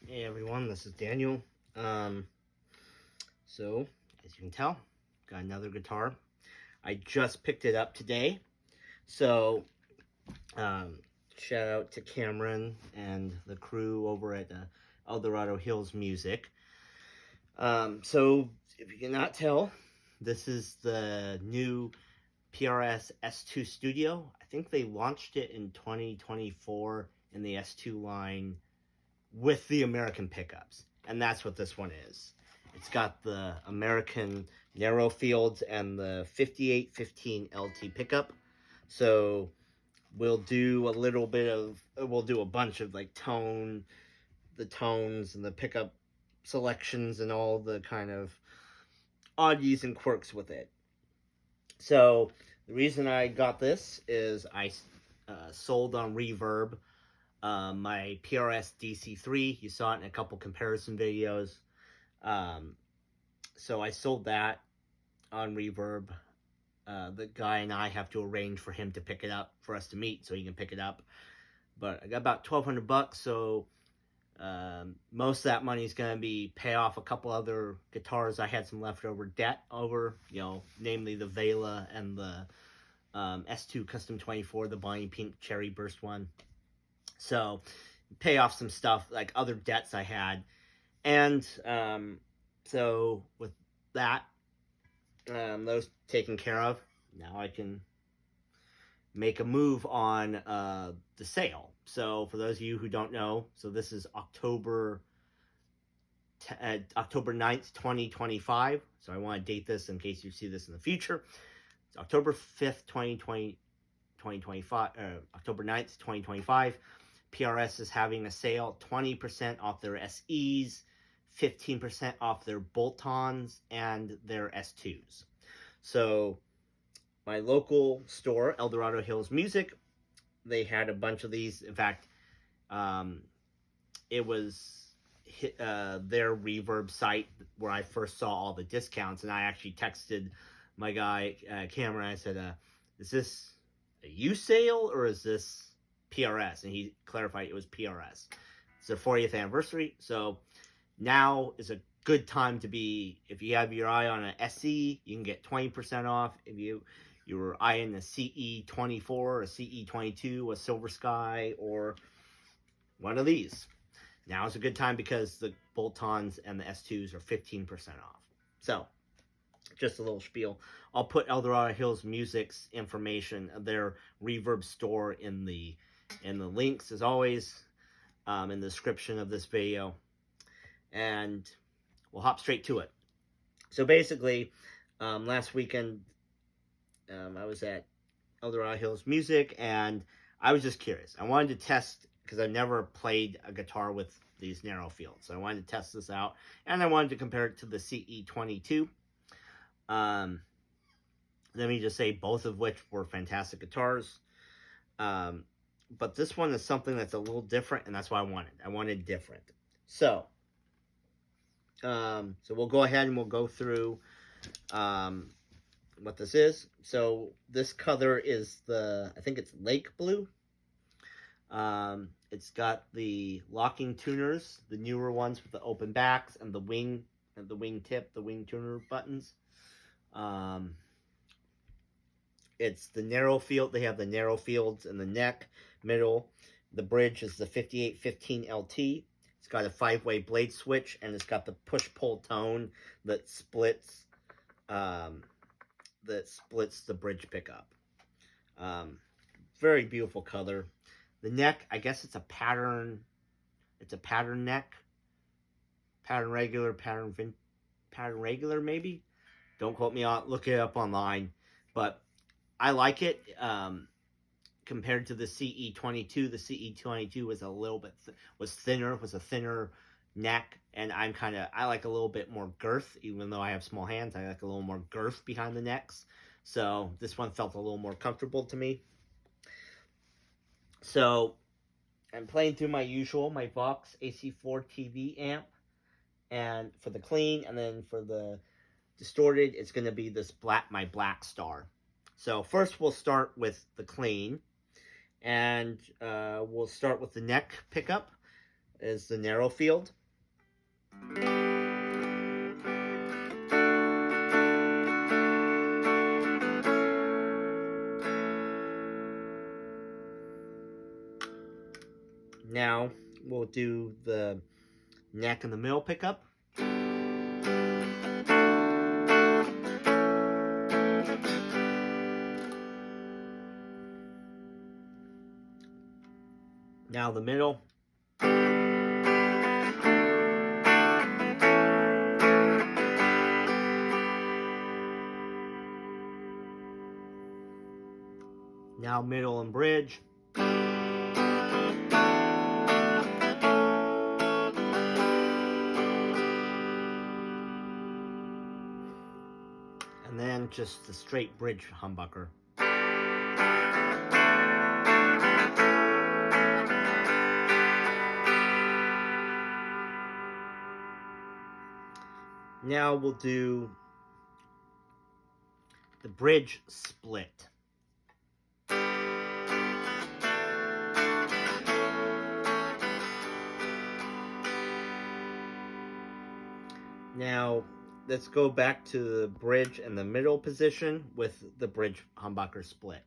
Hey everyone, this is Daniel. So as you can tell, got another guitar. I just picked it up today. So shout out to Cameron and the crew over at Dorado Hills Music. So if you cannot tell, this is the new PRS S2 Studio. I think they launched it in 2024 in the S2 line with the American pickups, and that's what this one is. It's got the American narrow fields and the 5815 LT pickup. So we'll do a bunch of like the tones and the pickup selections and all the kind of oddities and quirks with it. So the reason I got this is I sold on Reverb my PRS DC3. You saw it in a couple comparison videos. So I sold that on Reverb. The guy and I have to arrange for him to pick it up, for us to meet so he can pick it up. But I got about $1,200, so most of that money is going to be pay off a couple other guitars I had some leftover debt over, namely the Vela and the S2 Custom 24, the Bonnie Pink Cherry Burst one. So pay off some stuff like other debts I had, and so with that, those taken care of, now I can make a move on the sale. So for those of you who don't know, so this is October 9th, 2025. So I want to date this in case you see this in the future. It's October 5th, 2025, October 9th, 2025. PRS is having a sale, 20% off their SEs, 15% off their bolt-ons, and their S2s. So my local store, Dorado Hills Music, they had a bunch of these. In fact, it was their Reverb site where I first saw all the discounts, and I actually texted my guy, Cameron. I said, is this a used sale or is this PRS? And he clarified it was PRS. It's their 40th anniversary, so now is a good time to be. If you have your eye on an SE, you can get 20% off. If you were eyeing a CE24 or a CE22, a Silver Sky, or one of these, now is a good time because the bolt-ons and the S2s are 15% off. So just a little spiel. I'll put Dorado Hills Music's information, their Reverb store, in the links, as always, in the description of this video, and we'll hop straight to it. So basically, last weekend, I was at Dorado Hills Music, and I was just curious. I wanted to test, because I've never played a guitar with these narrow fields, so I wanted to test this out, and I wanted to compare it to the CE22. Let me just say, both of which were fantastic guitars. But this one is something that's a little different, and that's what I wanted. I wanted different. So, so we'll go ahead and we'll go through what this is. So this color is I think it's Lake Blue. It's got the locking tuners, the newer ones with the open backs and the wing tip, the wing tuner buttons. It's the narrow field. They have the narrow fields in the neck, middle. The bridge is the 5815 LT. It's got a 5-way blade switch, and it's got the push-pull tone that splits the bridge pickup. Very beautiful color. The neck, I guess it's a pattern. It's a pattern neck. Pattern regular, pattern regular, maybe. Don't quote me on. Look it up online, but I like it. Compared to the CE22, the CE22 was a little bit thinner, was a thinner neck, and I like a little bit more girth. Even though I have small hands, I like a little more girth behind the necks. So this one felt a little more comfortable to me. So I'm playing through my Vox AC4 TV amp, and for the clean, and then for the distorted, it's going to be this my Black Star. So first we'll start with the clean, and we'll start with the neck pickup, is the narrow field. Now we'll do the neck and the middle pickup. Now the middle. Now middle and bridge. And then just the straight bridge humbucker. Now we'll do the bridge split. Now let's go back to the bridge and the middle position with the bridge humbucker split.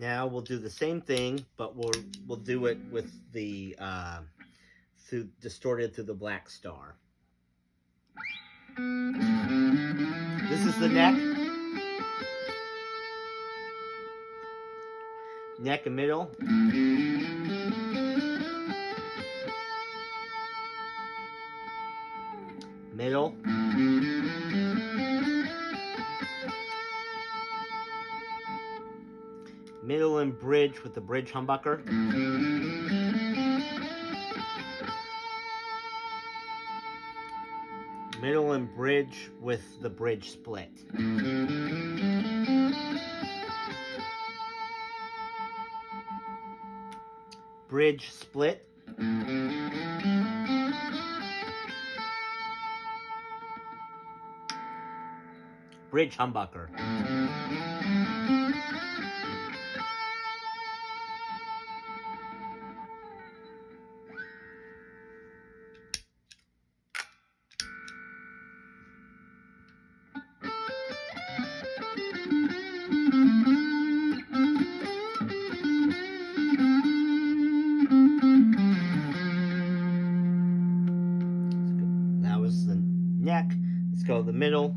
Now we'll do the same thing, but we'll do it with the distorted through the black star. This is the neck. Neck and middle. Middle. Middle and bridge with the bridge humbucker. Middle and bridge with the bridge split. Bridge split. Bridge humbucker. That was the neck. Let's go to the middle.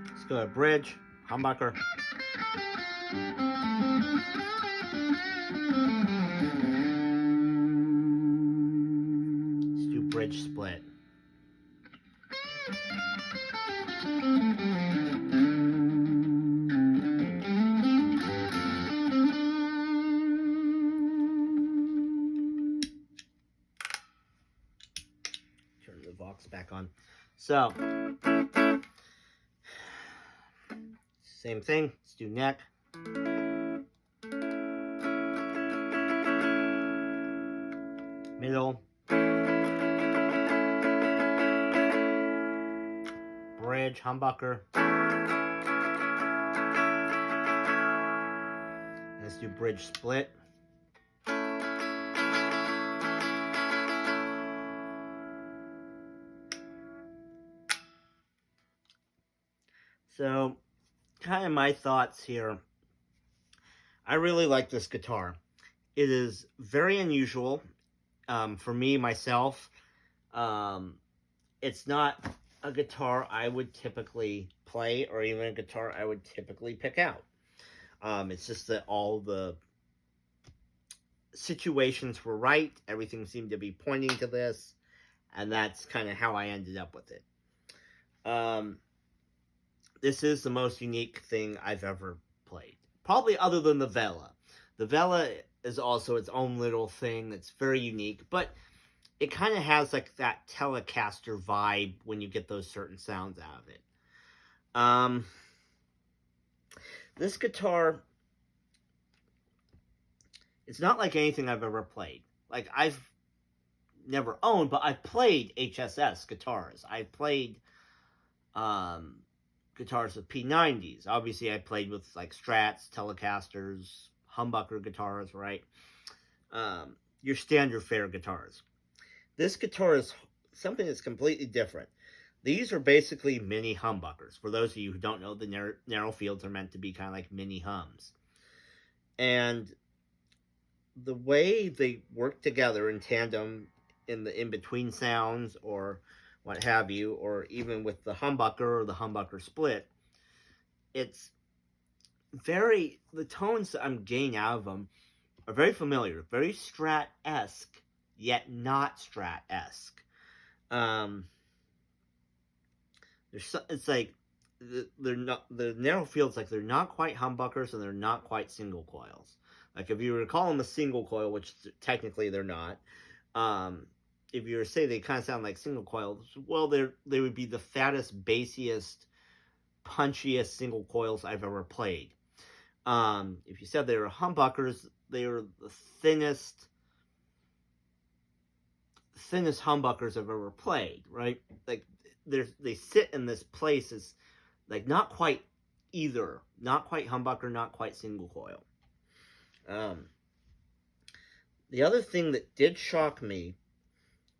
Let's go to bridge, humbucker. Let's do bridge split. Turn the Vox back on. So, same thing. Let's do neck. Middle. Bridge, humbucker. Let's do bridge split. So, kind of my thoughts here. I really like this guitar. It is very unusual for me, myself. It's not a guitar I would typically play or even a guitar I would typically pick out. It's just that all the situations were right. Everything seemed to be pointing to this. And that's kind of how I ended up with it. This is the most unique thing I've ever played. Probably other than the Vela. The Vela is also its own little thing that's very unique. But it kind of has like that Telecaster vibe when you get those certain sounds out of it. This guitar, it's not like anything I've ever played. Like, I've never owned, but I've played HSS guitars. I've played guitars with P90s. Obviously, I played with like Strats, Telecasters, humbucker guitars, right? Your standard fare guitars. This guitar is something that's completely different. These are basically mini humbuckers. For those of you who don't know, the narrow fields are meant to be kind of like mini hums. And the way they work together in tandem in the in-between sounds or what have you, or even with the humbucker or the humbucker split, it's the tones that I'm getting out of them are very familiar, very Strat-esque, yet not Strat-esque. It's like they're not, the narrow fields, like they're not quite humbuckers and they're not quite single coils. Like if you were to call them a single coil, which technically they're not, if you were to say they kind of sound like single coils, well, they would be the fattest, bassiest, punchiest single coils I've ever played. If you said they were humbuckers, they were the thinnest humbuckers I've ever played, right? Like they sit in this place as like not quite either, not quite humbucker, not quite single coil. The other thing that did shock me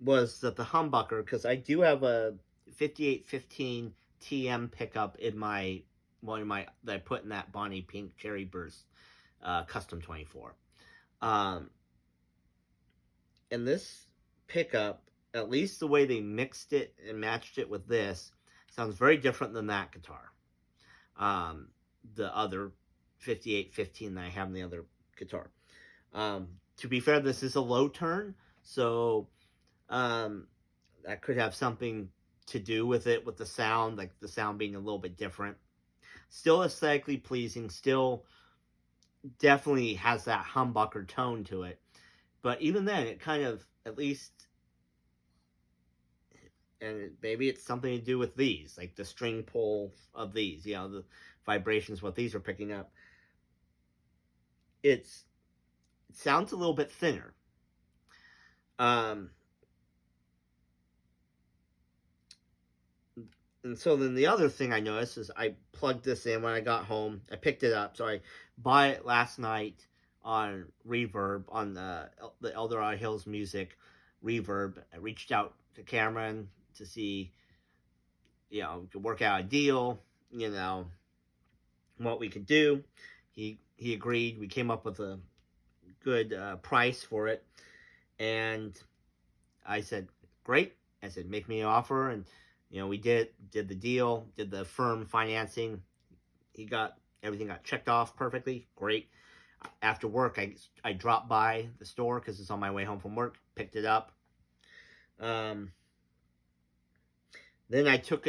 was that the humbucker, because I do have a 5815 TM pickup in my that I put in that Bonnie Pink Cherry Burst Custom 24. And this pickup, at least the way they mixed it and matched it with this, sounds very different than that guitar. The other 5815 that I have in the other guitar. To be fair, this is a low turn, so that could have something to do with it, with the sound, like the sound being a little bit different. Still aesthetically pleasing, still definitely has that humbucker tone to it. But even then, it kind of, at least, and maybe it's something to do with these, like the string pull of these, you know, the vibrations, what these are picking up. It sounds a little bit thinner. And so then the other thing I noticed is I plugged this in when I got home. I picked it up, so I bought it last night on Reverb, on the El Dorado Hills Music Reverb. I reached out to Cameron to see, you know, to work out a deal, you know, what we could do. He agreed. We came up with a good price for it, and I said, great. I said, make me an offer, and you know, we did the deal, did the firm financing. Everything got checked off perfectly. Great. After work, I dropped by the store because it's on my way home from work. Picked it up. Then I took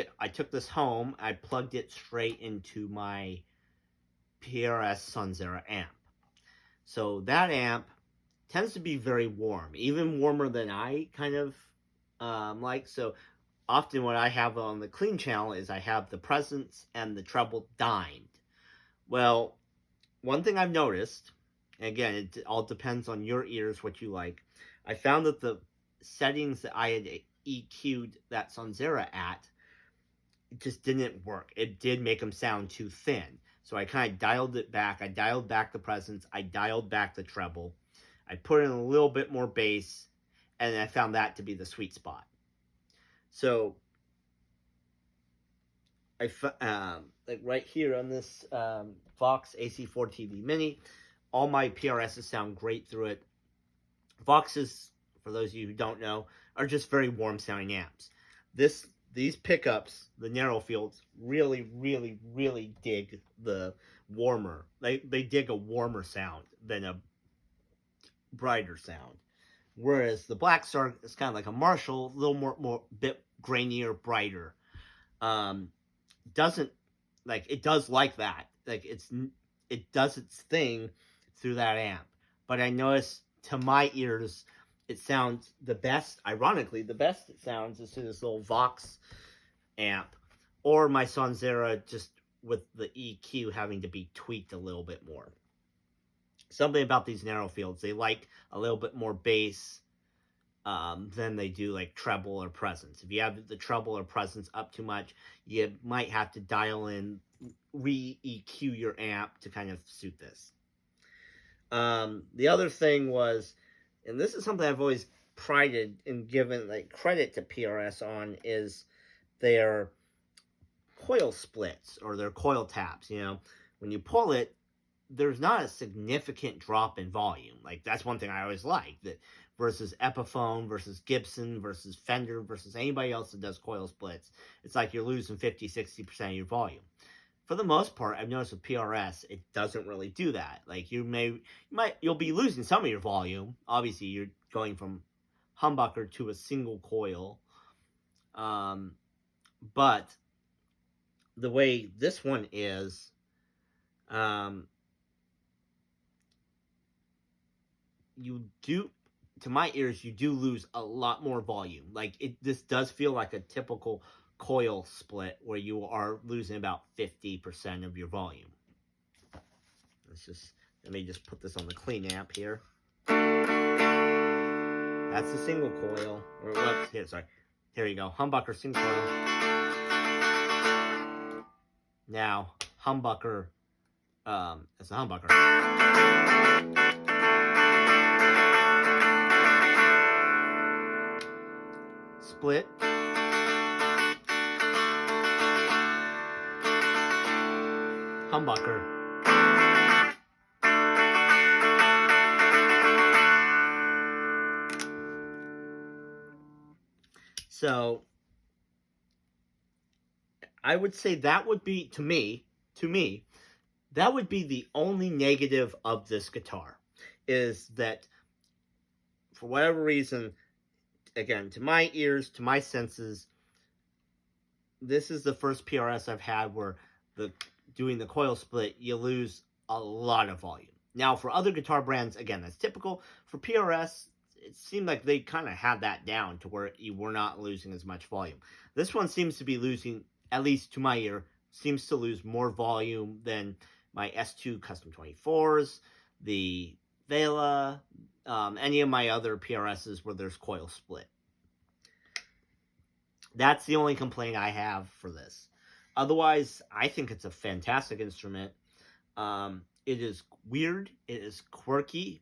this home. I plugged it straight into my PRS Sunzera amp. So that amp tends to be very warm, even warmer than I kind of like. So often what I have on the clean channel is I have the presence and the treble dimed. Well, one thing I've noticed, and again, it all depends on your ears, what you like. I found that the settings that I had EQ'd that Sunzera at, it just didn't work. It did make them sound too thin. So I kind of dialed it back. I dialed back the presence. I dialed back the treble. I put in a little bit more bass, and I found that to be the sweet spot. So, like right here on this Vox AC4 TV Mini, all my PRSs sound great through it. Voxes, for those of you who don't know, are just very warm sounding amps. These pickups, the narrow fields, really, really, really dig the warmer. They dig a warmer sound than a brighter sound. Whereas the Black Star is kind of like a Marshall, a little more bit grainier, brighter. Doesn't like it does like that. Like it does its thing through that amp. But I notice to my ears, it sounds the best. Ironically, the best it sounds is to this little Vox amp, or my Sunzera just with the EQ having to be tweaked a little bit more. Something about these narrow fields, they like a little bit more bass than they do like treble or presence. If you have the treble or presence up too much, you might have to dial in, re-EQ your amp to kind of suit this. The other thing was, and this is something I've always prided and given like credit to PRS on, is their coil splits or their coil taps. You know, when you pull it, there's not a significant drop in volume. Like, that's one thing I always like, that versus Epiphone versus Gibson versus Fender versus anybody else that does coil splits, it's like you're losing 50-60% of your volume. For the most part, I've noticed with PRS, it doesn't really do that. Like, you'll be losing some of your volume. Obviously, you're going from humbucker to a single coil. But the way this one is, you do, to my ears, you do lose a lot more volume. Like, this does feel like a typical coil split where you are losing about 50% of your volume. Let me just put this on the clean amp here. That's the single coil. Or what? Here, sorry. Here you go. Humbucker single coil. Now, humbucker. It's a humbucker. Split. Humbucker. So, I would say that would be, to me, that would be the only negative of this guitar, is that for whatever reason, again, to my ears, to my senses, this is the first PRS I've had where doing the coil split, you lose a lot of volume. Now, for other guitar brands, again, that's typical. For PRS, it seemed like they kind of had that down to where you were not losing as much volume. This one seems to be losing, at least to my ear, seems to lose more volume than my S2 Custom 24s, the Vela, any of my other PRSs where there's coil split. That's the only complaint I have for this. Otherwise, I think it's a fantastic instrument. It is weird. It is quirky.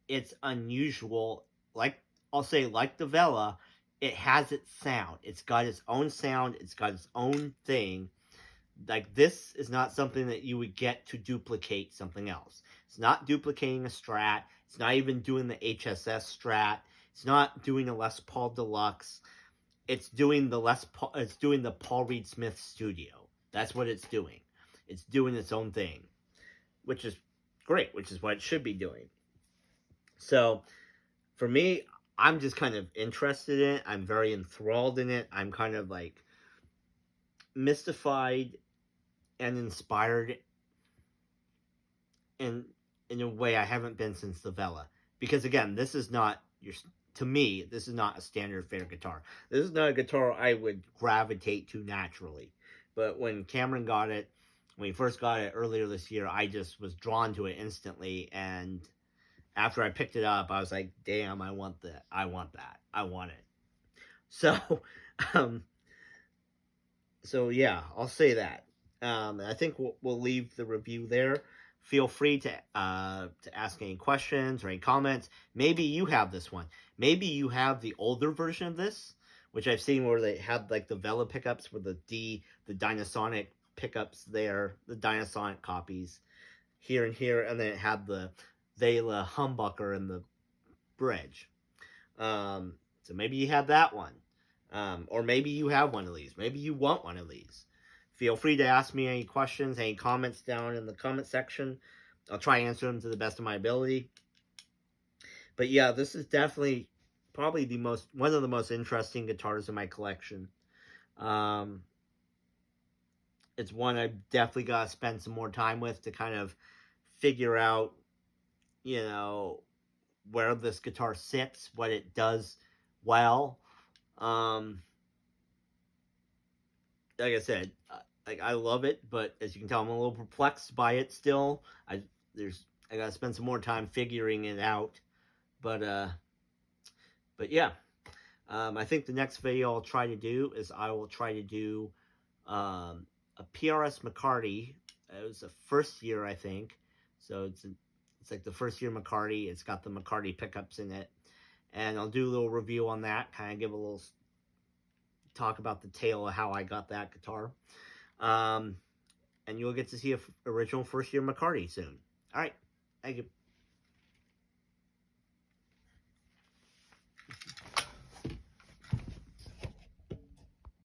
It's unusual. Like, I'll say, like the Vela, it has its sound. It's got its own sound. It's got its own thing. Like, this is not something that you would get to duplicate something else. It's not duplicating a Strat. It's not even doing the HSS Strat. It's not doing a Les Paul Deluxe. It's doing the Paul Reed Smith Studio. That's what it's doing. It's doing its own thing, which is great, which is what it should be doing. So, for me, I'm just kind of interested in it. I'm very enthralled in it. I'm kind of like mystified and inspired in a way I haven't been since the Vela. Because again, this is not to me, this is not a standard Fender guitar. This is not a guitar I would gravitate to naturally. But when Cameron got it, when he first got it earlier this year, I just was drawn to it instantly. And after I picked it up, I was like, damn, I want that. I want that. I want it. So, so yeah, I'll say that. I think we'll leave the review there. Feel free to ask any questions or any comments. Maybe you have this one. Maybe you have the older version of this, which I've seen where they had like the Vela pickups with the Dynasonic pickups there, the Dynasonic copies here and here, and then it had the Vela humbucker in the bridge. So maybe you have that one. Or maybe you have one of these. Maybe you want one of these. Feel free to ask me any questions, any comments down in the comment section. I'll try and answer them to the best of my ability. But yeah, this is definitely probably one of the most interesting guitars in my collection. It's one I've definitely got to spend some more time with to kind of figure out, you know, where this guitar sits, what it does well. Like I said, like I love it, but as you can tell, I'm a little perplexed by it still. I gotta spend some more time figuring it out. But yeah, I think the next video I'll try to do is I will try to do a PRS McCarty. It was the first year, I think. So it's like the first year McCarty. It's got the McCarty pickups in it, and I'll do a little review on that. Kind of give a little talk about the tale of how I got that guitar. And you'll get to see a original first year McCarty soon. All right, thank you.